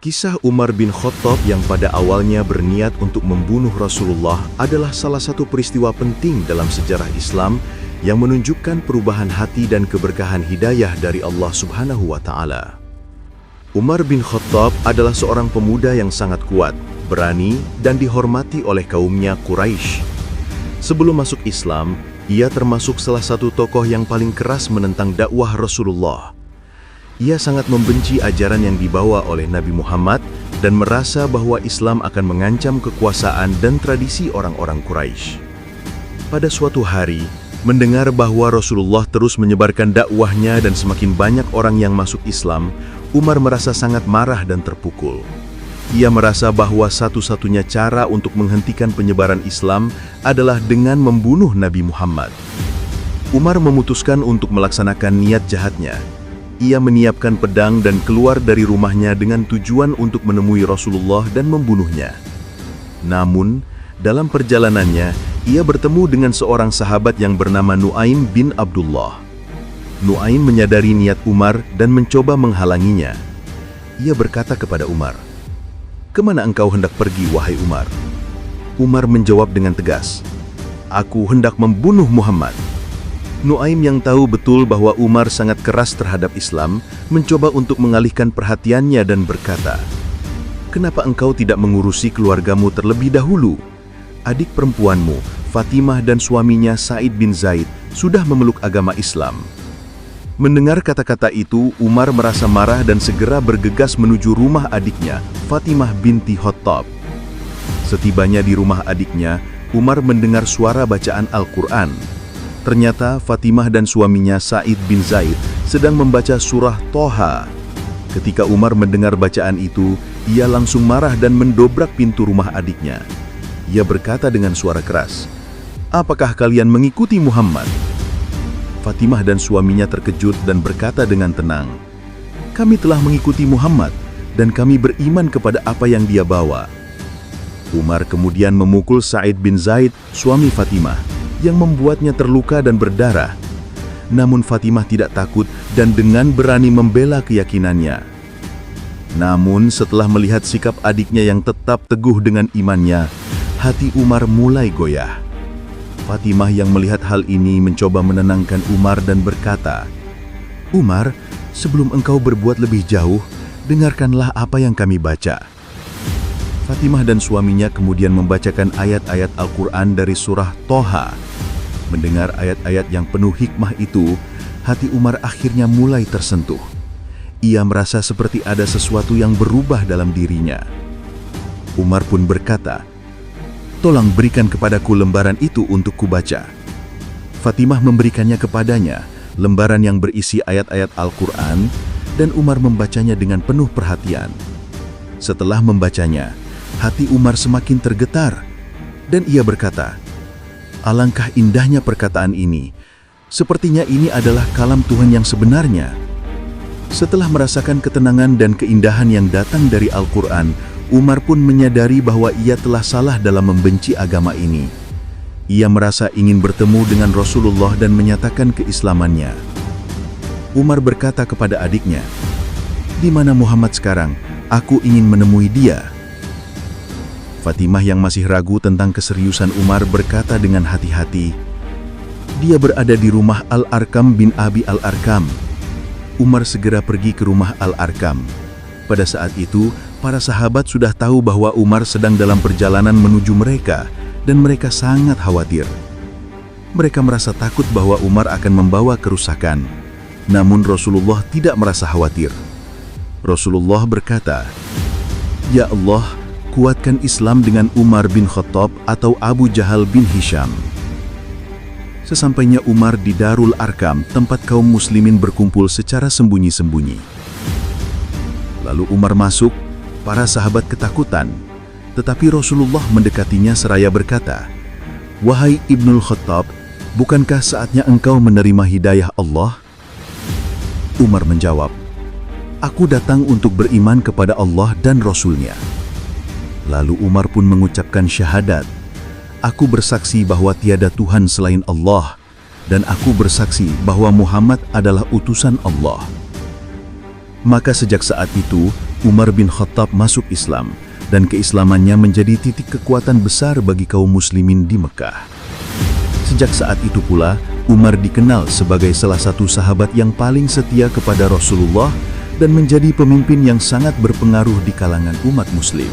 Kisah Umar bin Khattab yang pada awalnya berniat untuk membunuh Rasulullah adalah salah satu peristiwa penting dalam sejarah Islam yang menunjukkan perubahan hati dan keberkahan hidayah dari Allah Subhanahu wa Ta'ala. Umar bin Khattab adalah seorang pemuda yang sangat kuat, berani, dan dihormati oleh kaumnya Quraisy. Sebelum masuk Islam, ia termasuk salah satu tokoh yang paling keras menentang dakwah Rasulullah. Ia sangat membenci ajaran yang dibawa oleh Nabi Muhammad dan merasa bahwa Islam akan mengancam kekuasaan dan tradisi orang-orang Quraisy. Pada suatu hari, mendengar bahwa Rasulullah terus menyebarkan dakwahnya dan semakin banyak orang yang masuk Islam, Umar merasa sangat marah dan terpukul. Ia merasa bahwa satu-satunya cara untuk menghentikan penyebaran Islam adalah dengan membunuh Nabi Muhammad. Umar memutuskan untuk melaksanakan niat jahatnya. Ia menyiapkan pedang dan keluar dari rumahnya dengan tujuan untuk menemui Rasulullah dan membunuhnya. Namun, dalam perjalanannya, ia bertemu dengan seorang sahabat yang bernama Nu'aim bin Abdullah. Nu'aim menyadari niat Umar dan mencoba menghalanginya. Ia berkata kepada Umar, "Kemana engkau hendak pergi, wahai Umar?" Umar menjawab dengan tegas, "Aku hendak membunuh Muhammad." Nu'aim yang tahu betul bahwa Umar sangat keras terhadap Islam, mencoba untuk mengalihkan perhatiannya dan berkata, "Kenapa engkau tidak mengurusi keluargamu terlebih dahulu? Adik perempuanmu, Fatimah dan suaminya Sa'id bin Zaid, sudah memeluk agama Islam." Mendengar kata-kata itu, Umar merasa marah dan segera bergegas menuju rumah adiknya, Fatimah binti Khattab. Setibanya di rumah adiknya, Umar mendengar suara bacaan Al-Quran. Ternyata Fatimah dan suaminya Sa'id bin Zaid sedang membaca surah Toha. Ketika Umar mendengar bacaan itu, ia langsung marah dan mendobrak pintu rumah adiknya. Ia berkata dengan suara keras, "Apakah kalian mengikuti Muhammad?" Fatimah dan suaminya terkejut dan berkata dengan tenang, "Kami telah mengikuti Muhammad dan kami beriman kepada apa yang dia bawa." Umar kemudian memukul Sa'id bin Zaid, suami Fatimah, yang membuatnya terluka dan berdarah. Namun Fatimah tidak takut dan dengan berani membela keyakinannya. Namun setelah melihat sikap adiknya yang tetap teguh dengan imannya, hati Umar mulai goyah. Fatimah yang melihat hal ini mencoba menenangkan Umar dan berkata, "Umar, sebelum engkau berbuat lebih jauh, dengarkanlah apa yang kami baca." Fatimah dan suaminya kemudian membacakan ayat-ayat Al-Quran dari surah Toha. Mendengar ayat-ayat yang penuh hikmah itu, hati Umar akhirnya mulai tersentuh. Ia merasa seperti ada sesuatu yang berubah dalam dirinya. Umar pun berkata, "Tolong berikan kepadaku lembaran itu untuk kubaca." Fatimah memberikannya kepadanya, lembaran yang berisi ayat-ayat Al-Quran, dan Umar membacanya dengan penuh perhatian. Setelah membacanya, hati Umar semakin tergetar, dan ia berkata, "Alangkah indahnya perkataan ini. Sepertinya ini adalah kalam Tuhan yang sebenarnya." Setelah merasakan ketenangan dan keindahan yang datang dari Al-Quran, Umar pun menyadari bahwa ia telah salah dalam membenci agama ini. Ia merasa ingin bertemu dengan Rasulullah dan menyatakan keislamannya. Umar berkata kepada adiknya, "Di mana Muhammad sekarang? Aku ingin menemui dia." Fatimah yang masih ragu tentang keseriusan Umar berkata dengan hati-hati, "Dia berada di rumah Al-Arkam bin Abi Al-Arkam." Umar segera pergi ke rumah Al-Arkam. Pada saat itu, para sahabat sudah tahu bahwa Umar sedang dalam perjalanan menuju mereka, dan mereka sangat khawatir. Mereka merasa takut bahwa Umar akan membawa kerusakan. Namun Rasulullah tidak merasa khawatir. Rasulullah berkata, "Ya Allah, kuatkan Islam dengan Umar bin Khattab atau Abu Jahal bin Hisham." Sesampainya Umar di Darul Arkam, tempat kaum muslimin berkumpul secara sembunyi-sembunyi. Lalu Umar masuk, para sahabat ketakutan, tetapi Rasulullah mendekatinya seraya berkata, "Wahai Ibnul Khattab, bukankah saatnya engkau menerima hidayah Allah?" Umar menjawab, "Aku datang untuk beriman kepada Allah dan Rasul-Nya." Lalu Umar pun mengucapkan syahadat, "Aku bersaksi bahwa tiada Tuhan selain Allah, dan aku bersaksi bahwa Muhammad adalah utusan Allah." Maka sejak saat itu, Umar bin Khattab masuk Islam, dan keislamannya menjadi titik kekuatan besar bagi kaum muslimin di Mekah. Sejak saat itu pula, Umar dikenal sebagai salah satu sahabat yang paling setia kepada Rasulullah dan menjadi pemimpin yang sangat berpengaruh di kalangan umat muslim.